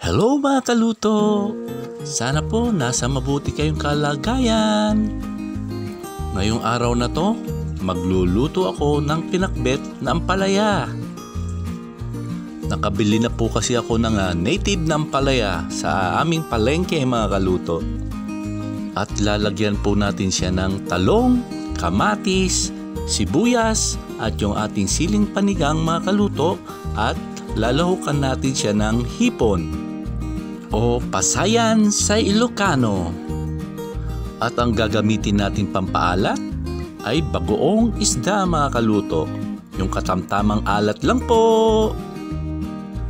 Hello mga kaluto! Sana po nasa mabuti kayong kalagayan. Ngayong araw na to, magluluto ako ng pinakbet na ampalaya. Nakabili na po kasi ako ng native na ampalaya sa aming palengke mga kaluto. At lalagyan po natin siya ng talong, kamatis, sibuyas at yung ating siling panigang mga kaluto at lalahukan natin siya ng hipon o pasayan sa Ilocano. At ang gagamitin natin pampaalat ay bagoong isda mga kaluto. Yung katamtamang alat lang po.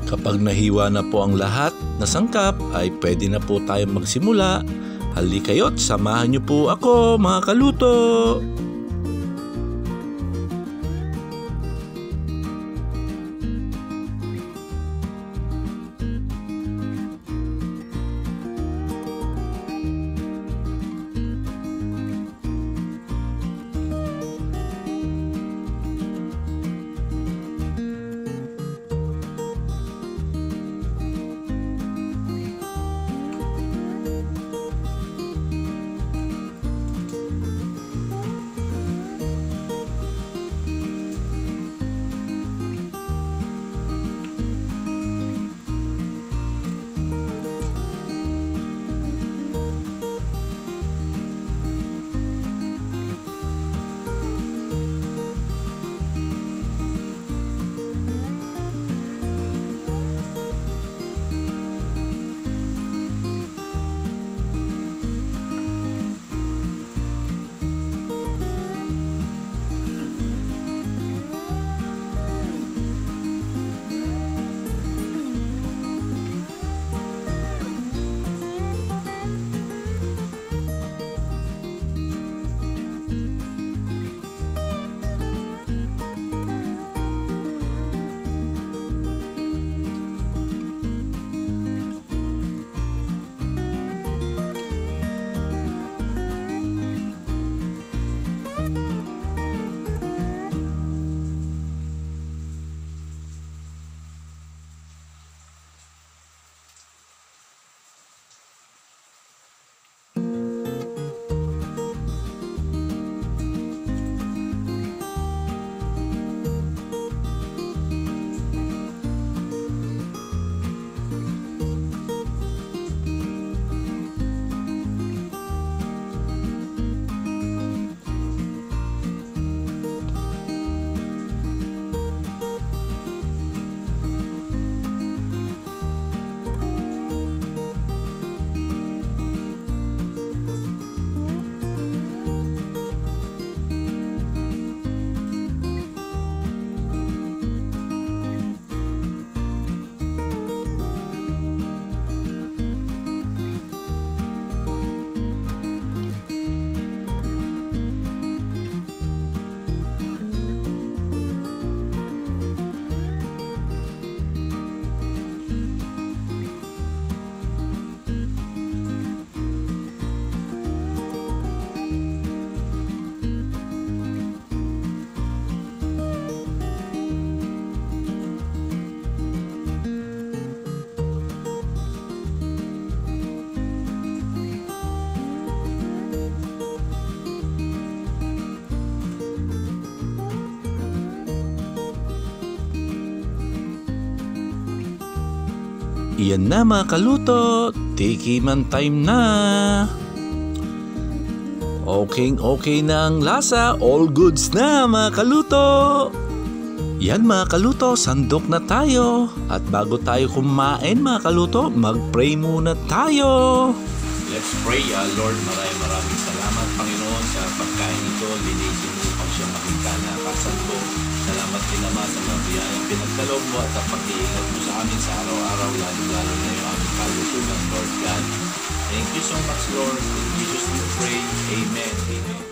Kapag nahiwa na po ang lahat na sangkap ay pwede na po tayo magsimula. Halikayo't samahan niyo po ako mga kaluto. Iyan na mga kaluto, tikiman time na. Okay na ang lasa, all goods na mga kaluto. Yan mga kaluto, sandok na tayo. At bago tayo kumain mga kaluto, mag-pray muna tayo. Let's pray, Lord, maraming salamat Panginoon sa pagkain ito. Linisin mo upang siya maging kalakasan ko. Salamat din naman sa mga biyayang pinagkaloob mo at sa pag-iingat mo sa amin sa araw-araw, lalo na yung aming kalusugan, Lord God. Thank you so much, Lord. In Jesus' name we pray. Amen. Amen.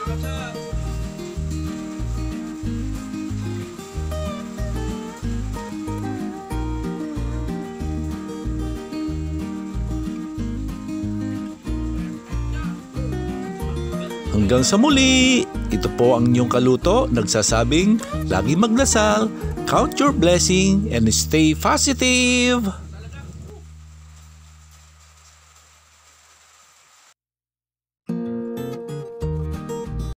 Hanggang sa muli, ito po ang inyong kaluto, nagsasabing, lagi magdasal, count your blessing, and stay positive!